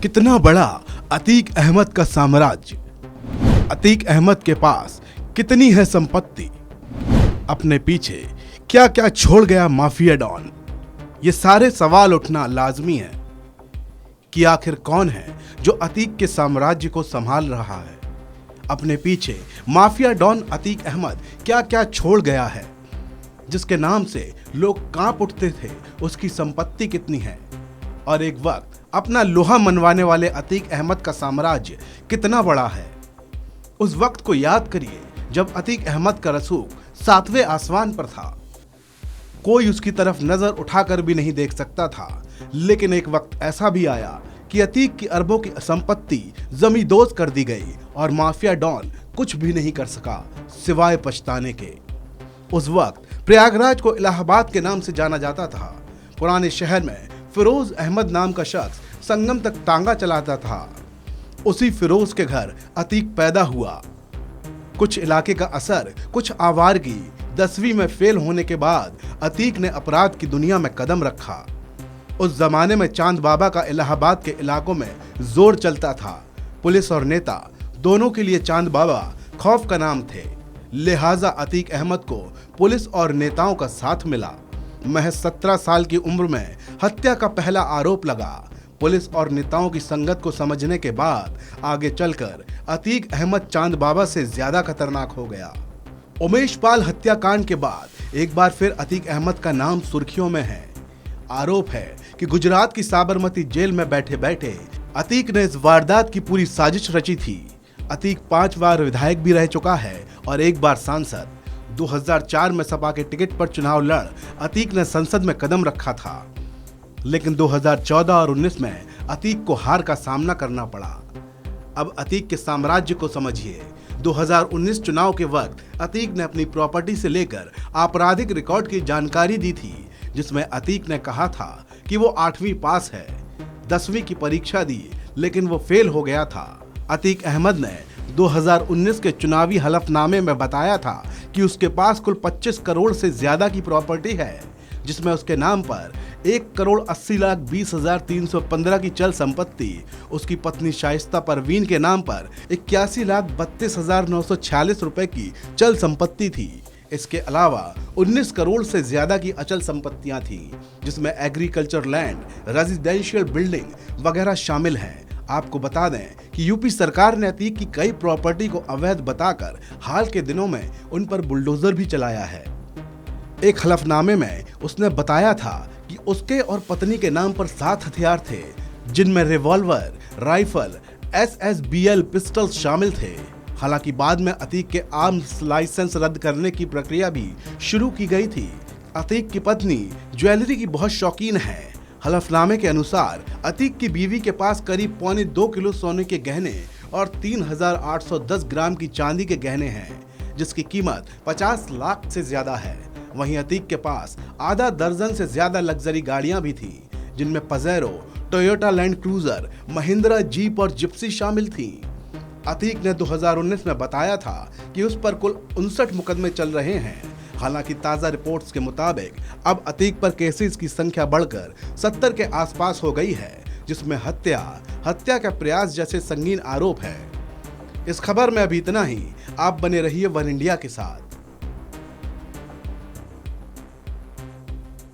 कितना बड़ा अतीक अहमद का साम्राज्य। अतीक अहमद के पास कितनी है संपत्ति, अपने पीछे क्या क्या छोड़ गया माफिया डॉन। ये सारे सवाल उठना लाजमी है कि आखिर कौन है जो अतीक के साम्राज्य को संभाल रहा है। अपने पीछे माफिया डॉन अतीक अहमद क्या क्या छोड़ गया है, जिसके नाम से लोग कांप उठते थे। उसकी संपत्ति कितनी है और एक वक्त अपना लोहा मनवाने वाले अतीक अहमद का साम्राज्य कितना बड़ा है। उस वक्त को याद करिए जब अतीक अहमद का रसूख 7वें आसमान पर था। कोई उसकी तरफ नजर उठाकर भी नहीं देख सकता था। लेकिन एक वक्त ऐसा भी आया कि अतीक की अरबों की संपत्ति जमींदोज कर दी गई और माफिया डॉन कुछ भी नहीं कर सका सिवाय पछताने के। उस वक्त प्रयागराज को इलाहाबाद के नाम से जाना जाता था। पुराने शहर में फिरोज अहमद नाम का शख्स संगम तक तांगा चलाता था। उसी फिरोज के घर अतीक पैदा हुआ। कुछ इलाके का असर, कुछ आवारगी, 10वीं में फेल होने के बाद अतीक ने अपराध की दुनिया में कदम रखा। उस जमाने में चांद बाबा का इलाहाबाद के इलाकों में जोर चलता था। पुलिस और नेता दोनों के लिए चांद बाबा खौफ का नाम थे। लिहाजा अतीक अहमद को पुलिस और नेताओं का साथ मिला। महज 17 साल की उम्र में हत्या का पहला आरोप लगा। पुलिस और नेताओं की संगत को समझने के बाद आगे चलकर अतीक अहमद चांद बाबा से ज्यादा खतरनाक हो गया। उमेश पाल हत्याकांड के बाद एक बार फिर अतीक अहमद का नाम सुर्खियों में है। आरोप है कि गुजरात की साबरमती जेल में बैठे बैठे अतीक ने इस वारदात की पूरी साजिश रची थी। अतीक 5 बार विधायक भी रह चुका है और एक बार सांसद। 2004 में सपा के टिकट पर चुनाव लड़ अतीक ने संसद में कदम रखा था। लेकिन 2014 और 19 में अतीक को हार का सामना करना पड़ा। अब अतीक के साम्राज्य को समझिए। 2019 चुनाव के वक्त अतीक ने अपनी प्रॉपर्टी से लेकर आपराधिक रिकॉर्ड की जानकारी दी थी, जिसमें अतीक ने कहा था कि वो 8वीं पास है। 10वीं की परीक्षा दी लेकिन वो फेल हो गया था। अतीक अहमद ने 2019 के चुनावी हलफनामे में बताया था कि उसके पास कुल 25 करोड़ से ज्यादा की प्रॉपर्टी है, जिसमें उसके नाम पर 1,80,20,315 की चल संपत्ति, उसकी पत्नी शाइस्ता परवीन के नाम पर 81,32,946 रुपए की चल संपत्ति थी। इसके अलावा 19 करोड़ से ज्यादा की अचल संपत्तियां थी, जिसमें एग्रीकल्चर लैंड, रेजिडेंशियल बिल्डिंग वगैरह शामिल हैं। आपको बता दें कि यूपी सरकार ने अतीक की कई प्रॉपर्टी को अवैध बताकर हाल के दिनों में उन पर बुलडोजर भी चलाया है। एक हलफनामे में उसने बताया था कि उसके और पत्नी के नाम पर 7 हथियार थे, जिनमें रिवॉल्वर, राइफल, SSBL पिस्टल शामिल थे। हालांकि बाद में अतीक के आर्म्स लाइसेंस रद्द करने की प्रक्रिया भी शुरू की गई थी। अतीक की पत्नी ज्वेलरी की बहुत शौकीन है। हलफनामे के अनुसार अतीक की बीवी के पास करीब 1.25 किलो सोने के गहने और 3,810 ग्राम की चांदी के गहने हैं, जिसकी कीमत 50 लाख से ज्यादा है। वहीं अतीक के पास आधा दर्जन से ज्यादा लग्जरी गाड़ियां भी थीं, जिनमें Pajero, Toyota land cruiser, Mahindra jeep और जिप्सी शामिल थीं। अतीक ने 2019 में बताया था कि उस पर कुल 59 मुकदमे चल रहे हैं। हालांकि ताजा रिपोर्ट्स के मुताबिक अब अतीक पर केसेस की संख्या बढ़कर 70 के आसपास हो गई है, जिसमें हत्या का प्रयास जैसे संगीन आरोप है। इस खबर में अभी इतना ही। आप बने रहिए वन इंडिया के साथ।